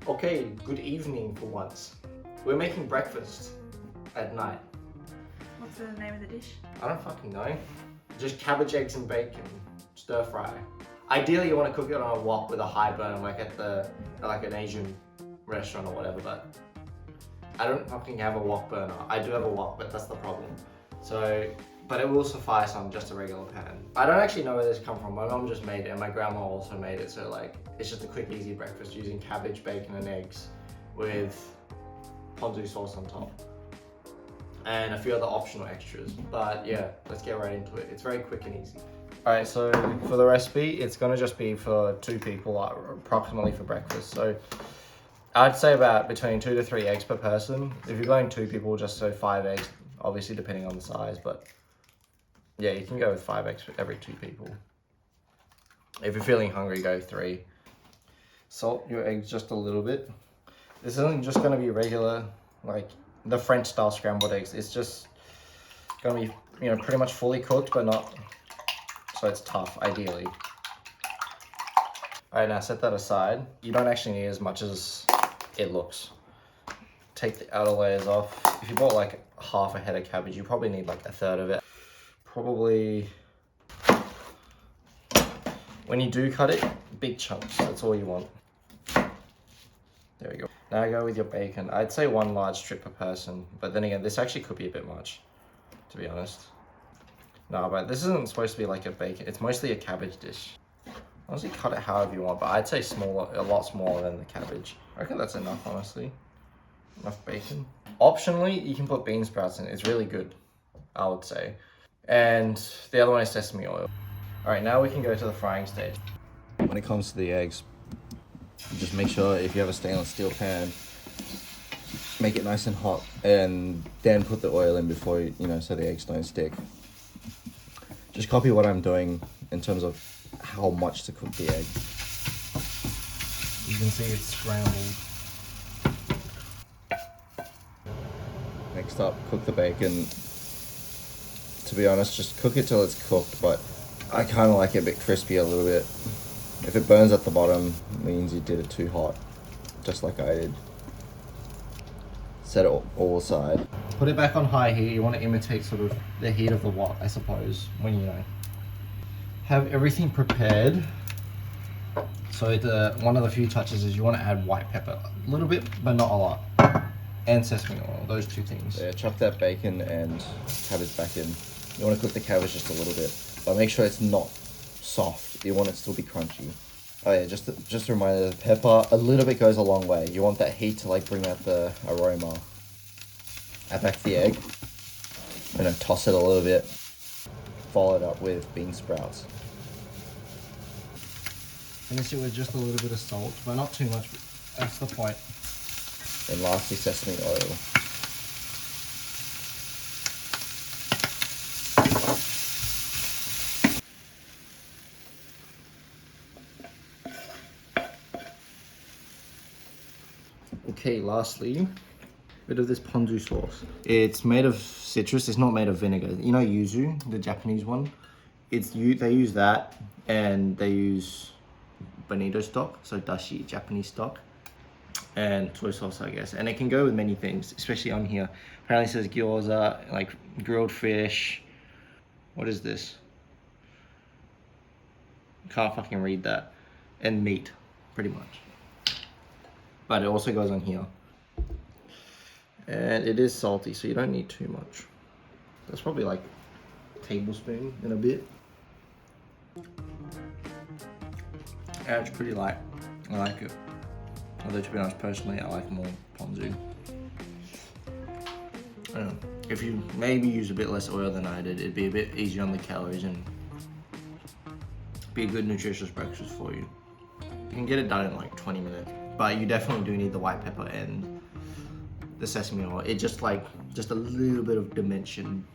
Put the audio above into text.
Okay, good evening for once. We're making breakfast at night. What's the name of the dish? I don't fucking know. Just cabbage, eggs and bacon, stir fry. Ideally you want to cook it on a wok with a high burn like at an Asian restaurant or whatever, but I don't fucking have a wok burner. I do have a wok, but that's the problem. But it will suffice on just a regular pan. I don't actually know where this come from. My mom just made it and my grandma also made it. So like, it's just a quick, easy breakfast using cabbage, bacon and eggs with ponzu sauce on top. And a few other optional extras. But yeah, let's get right into it. It's very quick and easy. All right, so for the recipe, it's gonna just be for 2 people, approximately for breakfast. So I'd say about between 2 to 3 eggs per person. If you're going 2 people, just so 5 eggs, obviously depending on the size, but yeah, you can go with 5 eggs for every 2 people. If you're feeling hungry, go 3. Salt your eggs just a little bit. This isn't just gonna be regular, like the French style scrambled eggs. It's just gonna be, pretty much fully cooked, but not, so it's tough, ideally. All right, now set that aside. You don't actually need as much as it looks. Take the outer layers off. If you bought like half a head of cabbage, you probably need like a third of it. Probably, when you do cut it, big chunks, that's all you want. There we go. Now go with your bacon. I'd say 1 large strip per person, but then again, this actually could be a bit much, to be honest. No, but this isn't supposed to be like a bacon, it's mostly a cabbage dish. Honestly, cut it however you want, but I'd say smaller, a lot smaller than the cabbage. I reckon that's enough, honestly. Enough bacon. Optionally, you can put bean sprouts in. It's really good, I would say. And the other one is sesame oil. All right, now we can go to the frying stage. When it comes to the eggs, just make sure if you have a stainless steel pan, make it nice and hot, and then put the oil in before, so the eggs don't stick. Just copy what I'm doing in terms of how much to cook the egg. You can see it's scrambled. Next up, cook the bacon. To be honest, just cook it till it's cooked, but I kind of like it a bit crispy a little bit. If it burns at the bottom, it means you did it too hot, just like I did. Set it all aside. Put it back on high heat. You want to imitate sort of the heat of the wok, I suppose, when have everything prepared. So one of the few touches is you want to add white pepper, a little bit, but not a lot. And sesame oil, those 2 things. Yeah, chop that bacon and cabbage back in. You want to cook the cabbage just a little bit, but make sure it's not soft. You want it to still be crunchy. Oh yeah, just a reminder, the pepper, a little bit goes a long way. You want that heat to like bring out the aroma. Add back the egg, and then toss it a little bit. Follow it up with bean sprouts. Finish it with just a little bit of salt, but not too much, that's the point. And lastly, sesame oil. Okay, lastly, a bit of this ponzu sauce. It's made of citrus, it's not made of vinegar. You know yuzu, the Japanese one? They use that, and they use bonito stock, so dashi, Japanese stock, and soy sauce, I guess. And it can go with many things, especially on here. Apparently it says gyoza, like grilled fish. What is this? Can't fucking read that. And meat, pretty much. But it also goes on here. And it is salty, so you don't need too much. That's probably like a tablespoon and a bit. Yeah, it's pretty light. I like it. Although to be honest, personally, I like more ponzu. If you maybe use a bit less oil than I did, it'd be a bit easier on the calories and be a good nutritious breakfast for you. You can get it done in like 20 minutes, but you definitely do need the white pepper and the sesame oil. It just a little bit of dimension